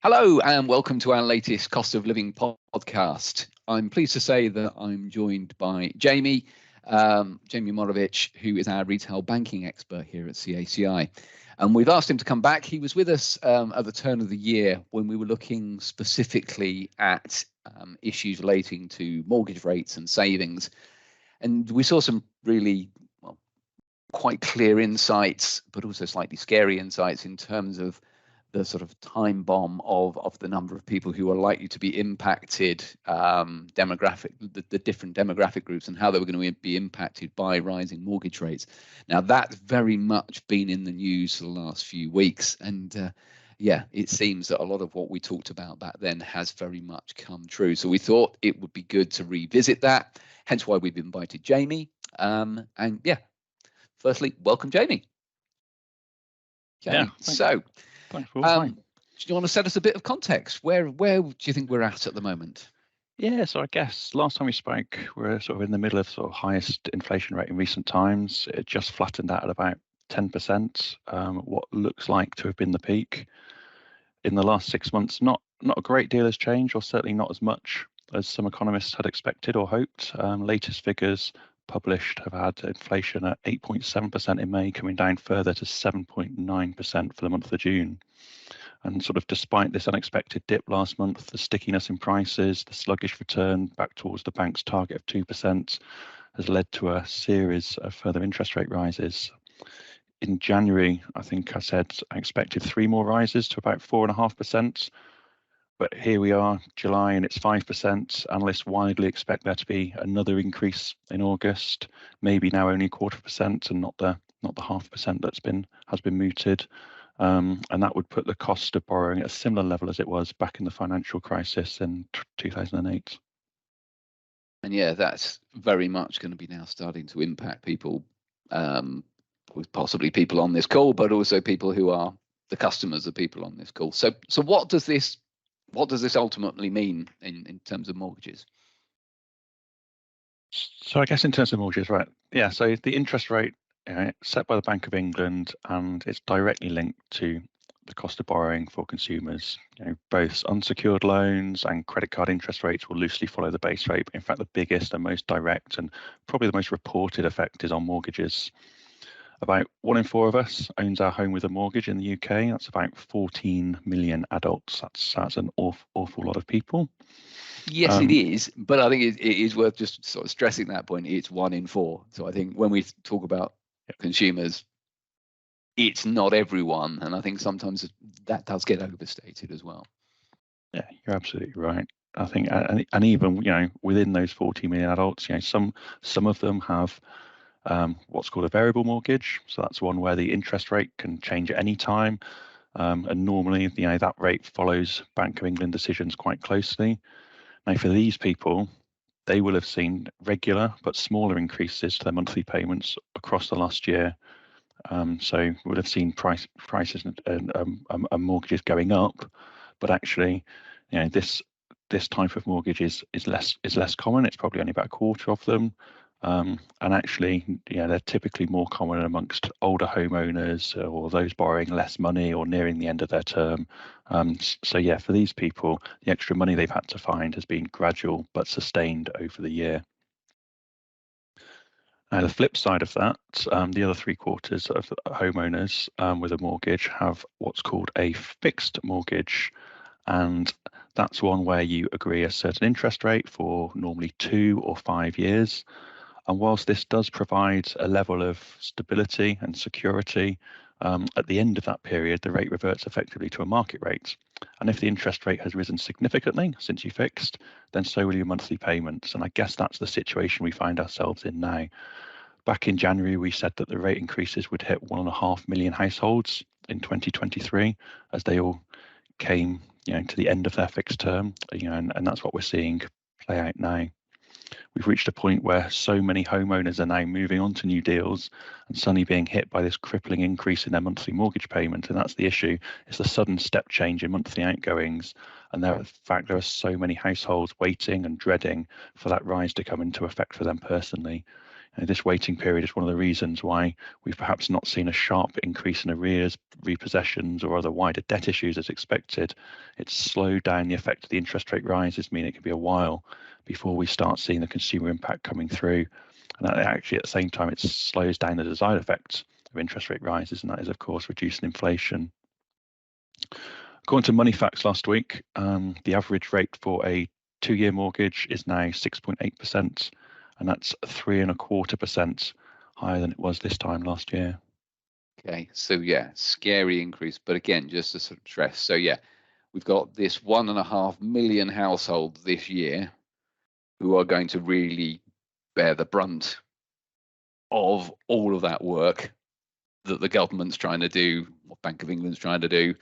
Hello and welcome to our latest Cost of Living podcast. I'm pleased to say that I'm joined by Jamie Morovich, who is our retail banking expert here at CACI. And we've asked him to come back. He was with us at the turn of the year when we were looking specifically at issues relating to mortgage rates and savings. And we saw some really quite clear insights, but also slightly scary insights in terms of the sort of time bomb of the number of people who are likely to be impacted, the different demographic groups and how they were going to be impacted by rising mortgage rates. Now, that's very much been in the news for the last few weeks. And it seems that a lot of what we talked about back then has very much come true. So we thought it would be good to revisit that, hence why we've invited Jamie. Firstly, welcome, Jamie. Okay, yeah, so... Thanks, Paul. Do you want to set us a bit of context? Where do you think we're at the moment? Yeah, so I guess last time we spoke, we're sort of in the middle of sort of highest inflation rate in recent times. It just flattened out at about 10%, what looks like to have been the peak. In the last 6 months, not a great deal has changed, or certainly not as much as some economists had expected or hoped. Latest figures published have had inflation at 8.7% in May, coming down further to 7.9% for the month of June. And sort of despite this unexpected dip last month, the stickiness in prices, the sluggish return back towards the bank's target of 2% has led to a series of further interest rate rises. In January, I think I said I expected 3 more rises to about 4.5%. But here we are, July, and it's 5%. Analysts widely expect there to be another increase in August, maybe now only 0.25% and not the 0.5% has been mooted. And that would put the cost of borrowing at a similar level as it was back in the financial crisis in 2008. And yeah, that's very much going to be now starting to impact people, with possibly people on this call, but also people who are the customers of people on this call. So what does this ultimately mean in terms of mortgages? So I guess in terms of mortgages, right? Yeah. So the interest rate set by the Bank of England, and it's directly linked to the cost of borrowing for consumers. Both unsecured loans and credit card interest rates will loosely follow the base rate. In fact, the biggest and most direct and probably the most reported effect is on mortgages. About 1 in 4 of us owns our home with a mortgage in the UK. That's about 14 million adults. That's an awful lot of people. Yes, it is. But I think it is worth just sort of stressing that point. It's 1 in 4. So I think when we talk about consumers, it's not everyone. And I think sometimes that does get overstated as well. Yeah, you're absolutely right. I think, and even, within those 40 million adults, some of them have what's called a variable mortgage. So that's one where the interest rate can change at any time. And normally, that rate follows Bank of England decisions quite closely. Now, for these people, they will have seen regular but smaller increases to their monthly payments across the last year. So we'll have seen prices and mortgages going up, but actually, this type of mortgage is less common. It's probably only about a quarter of them. And actually, they're typically more common amongst older homeowners or those borrowing less money or nearing the end of their term. So for these people, the extra money they've had to find has been gradual but sustained over the year. Now, the flip side of that, the other 3/4 of homeowners with a mortgage have what's called a fixed mortgage. And that's one where you agree a certain interest rate for normally 2 or 5 years. And whilst this does provide a level of stability and security, at the end of that period, the rate reverts effectively to a market rate. And if the interest rate has risen significantly since you fixed, then so will your monthly payments. And I guess that's the situation we find ourselves in now. Back in January, we said that the rate increases would hit 1.5 million households in 2023 as they all came to the end of their fixed term, and that's what we're seeing play out now. We've reached a point where so many homeowners are now moving on to new deals and suddenly being hit by this crippling increase in their monthly mortgage payment. And that's the issue. It's the sudden step change in monthly outgoings. And in fact, there are so many households waiting and dreading for that rise to come into effect for them personally. This waiting period is one of the reasons why we've perhaps not seen a sharp increase in arrears, repossessions, or other wider debt issues as expected. It's slowed down the effect of the interest rate rises, meaning it can be a while before we start seeing the consumer impact coming through. And that actually, at the same time, it slows down the desired effects of interest rate rises, and that is, of course, reducing inflation. According to Money Facts last week, the average rate for a 2-year mortgage is now 6.8%, and that's 3.25% higher than it was this time last year. Okay, so yeah, scary increase. But again, just to sort of stress, so yeah, we've got this 1.5 million households this year who are going to really bear the brunt of all of that work that the government's trying to do, what Bank of England's trying to do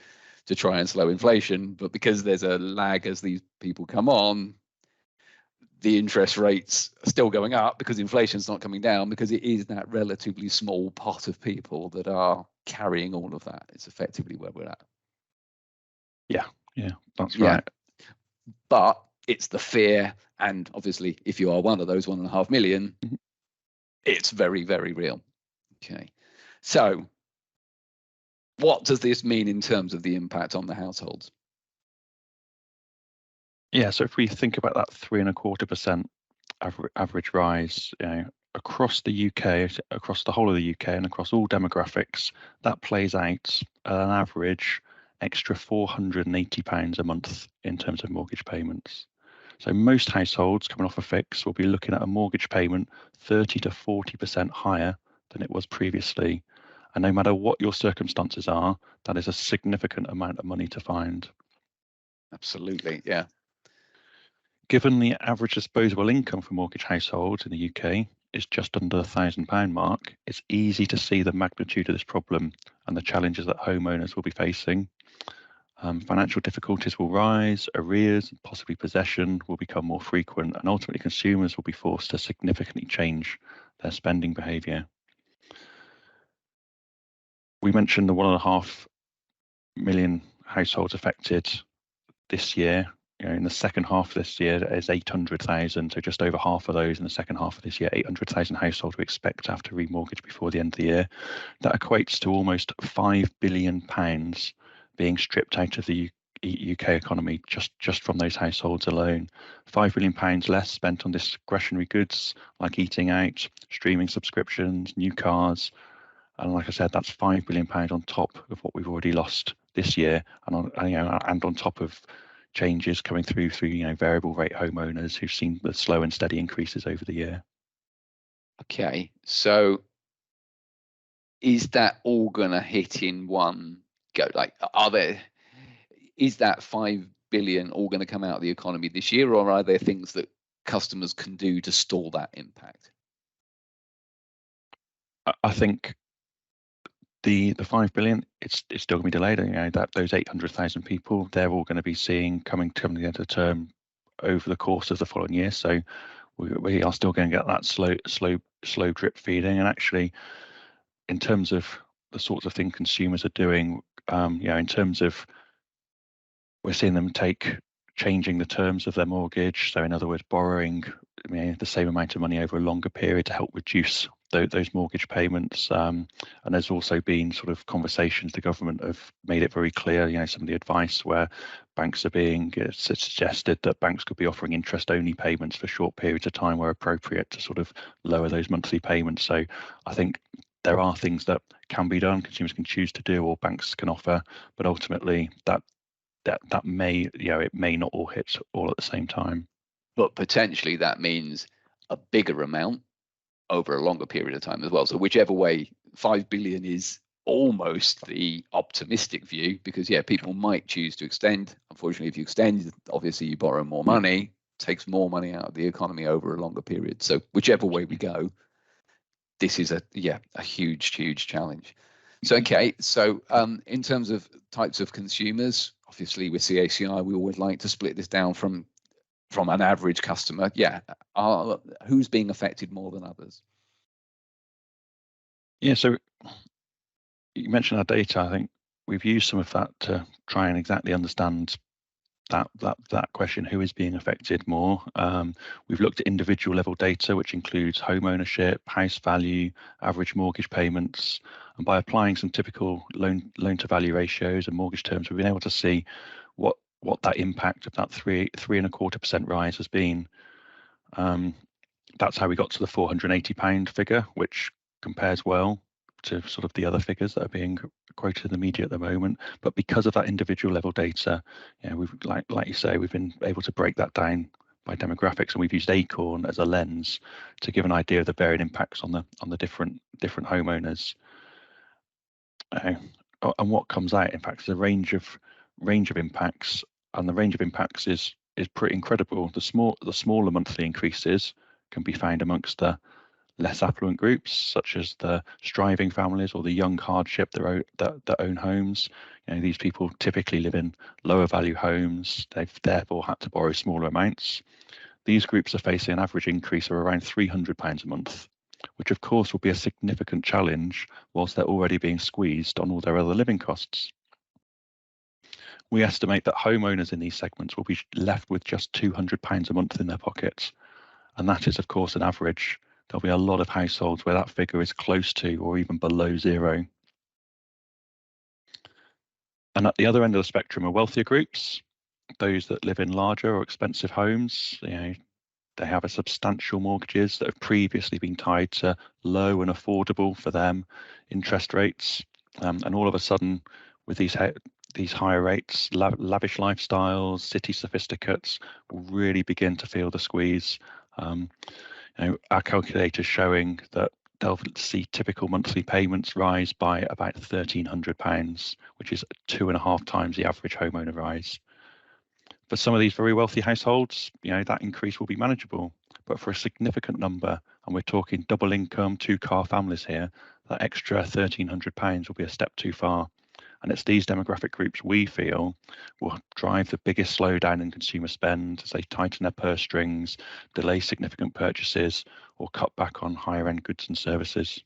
to try and slow inflation. But because there's a lag as these people come on, the interest rates are still going up because inflation's not coming down, because it is that relatively small pot of people that are carrying all of that. It's effectively where we're at. Yeah, that's right. But it's the fear, and obviously if you are one of those 1.5 million, it's very, very real. Okay, so what does this mean in terms of the impact on the households? Yeah, so if we think about that 3.25% average rise, across the UK, across the whole of the UK, and across all demographics, that plays out at an average extra £480 a month in terms of mortgage payments. So most households coming off a fix will be looking at a mortgage payment 30 to 40% higher than it was previously. And no matter what your circumstances are, that is a significant amount of money to find. Absolutely, yeah. Given the average disposable income for mortgage households in the UK is just under the £1,000 mark, it's easy to see the magnitude of this problem and the challenges that homeowners will be facing. Financial difficulties will rise, arrears and possibly possession will become more frequent, and ultimately consumers will be forced to significantly change their spending behaviour. We mentioned the 1.5 million households affected this year. In the second half of this year, there's 800,000, so just over half of those in the second half of this year, 800,000 households we expect to have to remortgage before the end of the year. That equates to almost £5 billion being stripped out of the UK economy just from those households alone. £5 billion less spent on discretionary goods like eating out, streaming subscriptions, new cars. And like I said, that's £5 billion on top of what we've already lost this year, and on top of changes coming through variable rate homeowners who've seen the slow and steady increases over the year. Okay, so is that all going to hit in one go? Like, is that 5 billion all going to come out of the economy this year, or are there things that customers can do to stall that impact? I think the 5 billion, it's still going to be delayed. That those 800,000 people, they're all going to be coming to the end of the term over the course of the following year. So we are still going to get that slow drip feeding. And actually, in terms of the sorts of things consumers are doing, in terms of, we're seeing them changing the terms of their mortgage. So in other words, borrowing the same amount of money over a longer period to help reduce those mortgage payments. And there's also been sort of conversations, the government have made it very clear, some of the advice where banks are being suggested that banks could be offering interest only payments for short periods of time where appropriate to sort of lower those monthly payments. So I think there are things that can be done, consumers can choose to do, or banks can offer, but ultimately that may, it may not all hit all at the same time. But potentially that means a bigger amount over a longer period of time as well. So whichever way, 5 billion is almost the optimistic view, because people might choose to extend. Unfortunately, if you extend, obviously you borrow more money, takes more money out of the economy over a longer period. So whichever way we go, this is a huge challenge. So in terms of types of consumers, obviously with CACI, we always like to split this down from an average customer. Who's being affected more than others? So you mentioned our data. I think we've used some of that to try and exactly understand that question, who is being affected more. We've looked at individual level data, which includes home ownership, house value, average mortgage payments, and by applying some typical loan to value ratios and mortgage terms, we've been able to see what that impact of that 3.25% rise has been. That's how we got to the £480 figure, which compares well to sort of the other figures that are being quoted in the media at the moment. But because of that individual level data, we've like you say, we've been able to break that down by demographics, and we've used Acorn as a lens to give an idea of the varying impacts on the different homeowners. And what comes out, in fact, is a range of impacts, and the range of impacts is pretty incredible. The smaller monthly increases can be found amongst the less affluent groups, such as the striving families or the young hardship that own homes. These people typically live in lower value homes. They've therefore had to borrow smaller amounts. These groups are facing an average increase of around £300 a month, which of course will be a significant challenge whilst they're already being squeezed on all their other living costs. We estimate that homeowners in these segments will be left with just £200 a month in their pockets. And that is, of course, an average. There'll be a lot of households where that figure is close to or even below zero. And at the other end of the spectrum are wealthier groups, those that live in larger or expensive homes. They have a substantial mortgages that have previously been tied to low and affordable for them interest rates. And all of a sudden, with these higher rates, lavish lifestyles, city sophisticates will really begin to feel the squeeze. Our calculator's showing that they'll see typical monthly payments rise by about £1,300, which is 2.5 times the average homeowner rise. For some of these very wealthy households, that increase will be manageable. But for a significant number, and we're talking double income, 2-car families here, that extra £1,300 will be a step too far. And it's these demographic groups we feel will drive the biggest slowdown in consumer spend as they tighten their purse strings, delay significant purchases, or cut back on higher end goods and services.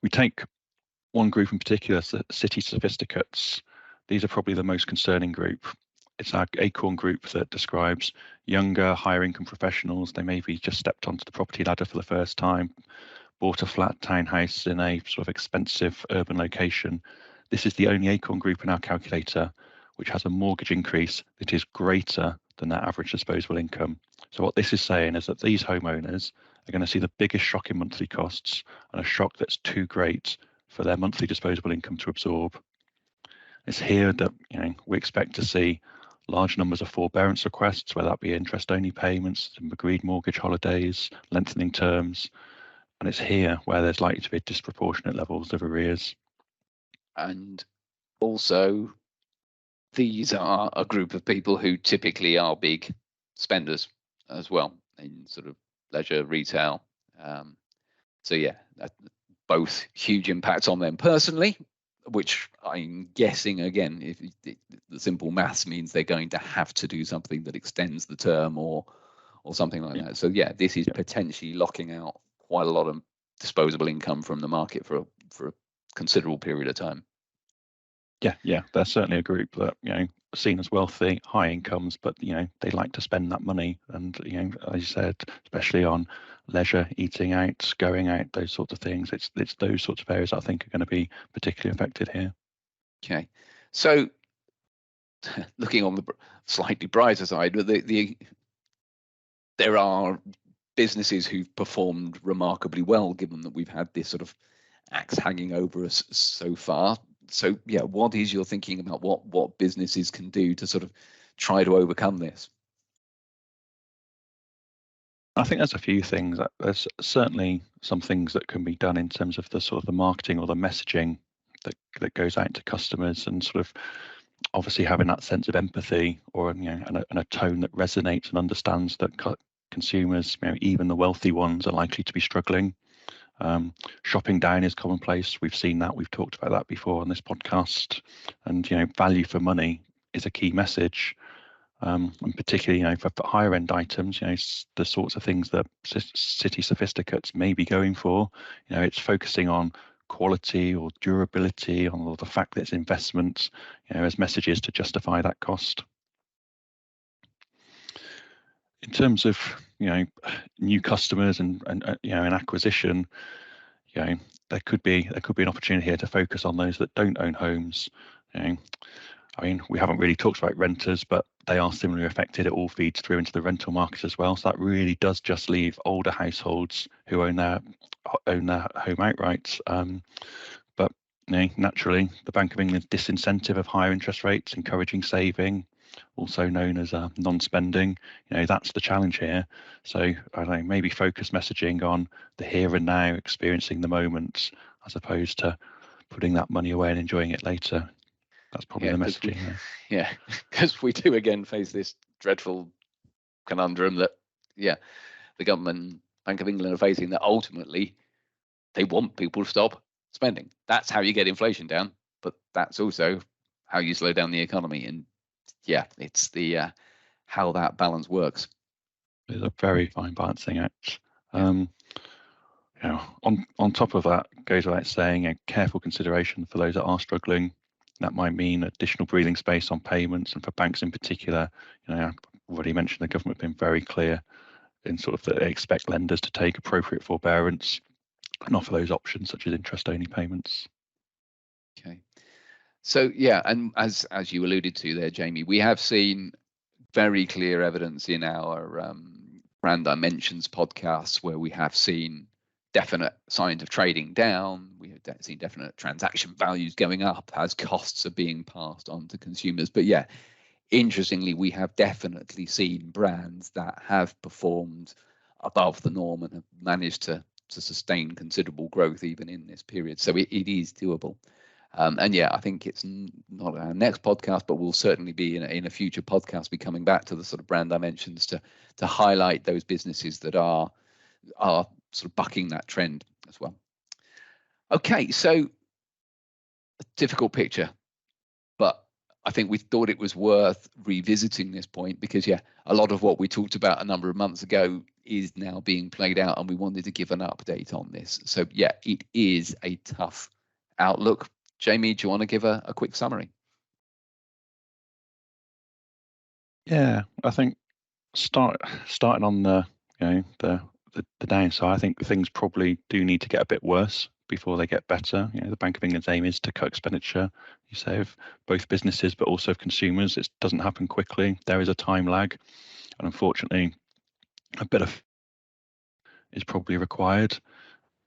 We take one group in particular, city sophisticates. These are probably the most concerning group. It's our Acorn group that describes younger, higher income professionals. They maybe just stepped onto the property ladder for the first time, bought a flat townhouse in a sort of expensive urban location. This is the only Acorn group in our calculator which has a mortgage increase that is greater than their average disposable income. So what this is saying is that these homeowners are going to see the biggest shock in monthly costs, and a shock that's too great for their monthly disposable income to absorb. It's here that we expect to see large numbers of forbearance requests, whether that be interest-only payments, agreed mortgage holidays, lengthening terms. And it's here where there's likely to be disproportionate levels of arrears. And also, these are a group of people who typically are big spenders as well in sort of leisure, retail. So yeah, both huge impacts on them personally, which I'm guessing, again, if the simple maths means they're going to have to do something that extends the term or something like that. So yeah, this is potentially locking out quite a lot of disposable income from the market for a considerable period of time. Yeah, they're certainly a group that seen as wealthy, high incomes, but they like to spend that money, and as you said, especially on leisure, eating out, going out, those sorts of things. It's those sorts of areas I think are going to be particularly affected here. Okay, so looking on the slightly brighter side, there are businesses who've performed remarkably well, given that we've had this sort of axe hanging over us so far. So yeah, what is your thinking about what businesses can do to sort of try to overcome this? I think there's a few things. There's certainly some things that can be done in terms of the sort of the marketing or the messaging that goes out to customers, and sort of obviously having that sense of empathy or and a tone that resonates and understands that consumers, even the wealthy ones, are likely to be struggling. Shopping down is commonplace. We've seen that. We've talked about that before on this podcast. And value for money is a key message. And particularly, for higher end items, the sorts of things that city sophisticates may be going for. It's focusing on quality or durability or the fact that it's investments, as messages to justify that cost. In terms of new customers and an acquisition, there could be an opportunity here to focus on those that don't own homes. We haven't really talked about renters, but they are similarly affected. It all feeds through into the rental market as well. So that really does just leave older households who own their home outright. But naturally, the Bank of England's disincentive of higher interest rates, encouraging saving, also known as non-spending, that's the challenge here. So I don't know, maybe focus messaging on the here and now, experiencing the moment, as opposed to putting that money away and enjoying it later. That's probably the messaging. Because we do again face this dreadful conundrum that, the government, Bank of England, are facing, that ultimately they want people to stop spending. That's how you get inflation down, but that's also how you slow down the economy. And it's the how that balance works. It's a very fine balancing act. On top of that, goes without saying, a careful consideration for those that are struggling. That might mean additional breathing space on payments, and for banks in particular, I've already mentioned the government been very clear in sort of that they expect lenders to take appropriate forbearance and offer those options such as interest-only payments. Okay. So and as you alluded to there, Jamie, we have seen very clear evidence in our Brand Dimensions podcasts where we have seen definite signs of trading down. We have seen definite transaction values going up as costs are being passed on to consumers. But interestingly, we have definitely seen brands that have performed above the norm and have managed to sustain considerable growth even in this period. So it is doable. I think it's not our next podcast, but we'll certainly be in a future podcast, be coming back to the sort of Brand Dimensions to highlight those businesses that are sort of bucking that trend as well. Okay, so a difficult picture, but I think we thought it was worth revisiting this point because a lot of what we talked about a number of months ago is now being played out, and we wanted to give an update on this. So it is a tough outlook. Jamie, do you want to give a quick summary? I think starting on the downside, I think things probably do need to get a bit worse before they get better. The Bank of England's aim is to cut expenditure, you say, of both businesses but also of consumers. It doesn't happen quickly. There is a time lag, and unfortunately, a bit of is probably required.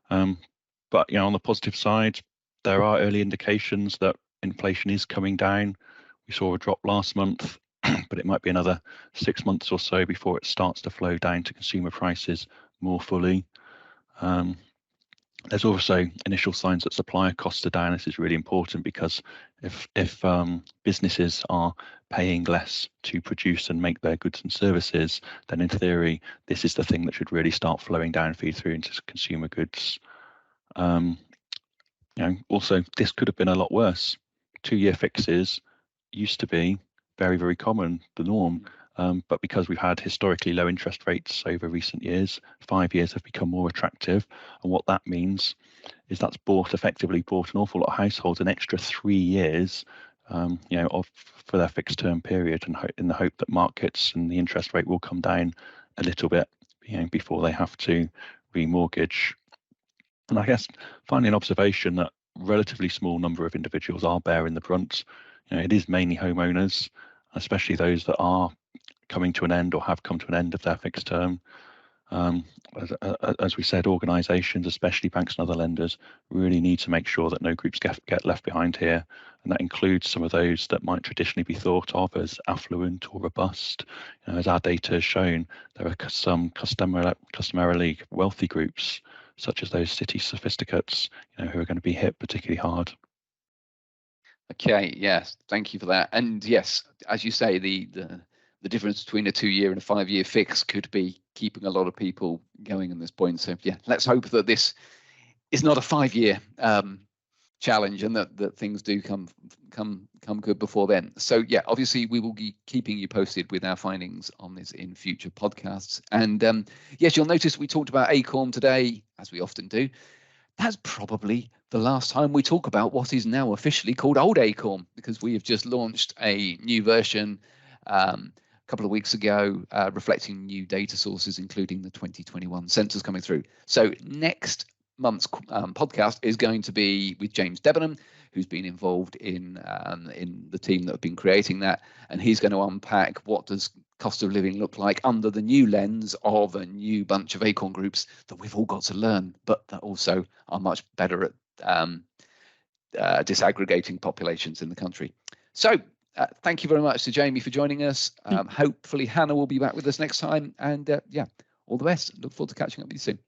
But on the positive side, there are early indications that inflation is coming down. We saw a drop last month, but it might be another 6 months or so before it starts to flow down to consumer prices more fully. There's also initial signs that supplier costs are down. This is really important because if businesses are paying less to produce and make their goods and services, then in theory, this is the thing that should really start flowing down, feed through into consumer goods. Also, this could have been a lot worse. 2-year fixes used to be very, very common, the norm. But because we've had historically low interest rates over recent years, 5 years have become more attractive. And what that means is that's effectively bought an awful lot of households an extra 3 years, for their fixed term period, and in the hope that markets and the interest rate will come down a little bit, before they have to remortgage. And I guess finally an observation that relatively small number of individuals are bearing the brunt. It is mainly homeowners, especially those that are coming to an end or have come to an end of their fixed term. As we said, organisations, especially banks and other lenders, really need to make sure that no groups get left behind here. And that includes some of those that might traditionally be thought of as affluent or robust. As our data has shown, there are some customarily wealthy groups, such as those city sophisticates, who are going to be hit particularly hard. Okay, yes, thank you for that. And yes, as you say, the difference between a 2-year and a 5-year fix could be keeping a lot of people going at this point. So let's hope that this is not a 5-year challenge, and that things do come good before then. So obviously we will be keeping you posted with our findings on this in future podcasts. And yes, you'll notice we talked about Acorn today, as we often do. that's probably the last time we talk about what is now officially called Old Acorn, because we have just launched a new version a couple of weeks ago, reflecting new data sources, including the 2021 census coming through. So next month's podcast is going to be with James Debenham, who's been involved in the team that have been creating that, and he's going to unpack what does cost of living look like under the new lens of a new bunch of Acorn groups that we've all got to learn, but that also are much better at disaggregating populations in the country. So thank you very much to Jamie for joining us. Hopefully Hannah will be back with us next time, and yeah, all the best. Look forward to catching up with you soon.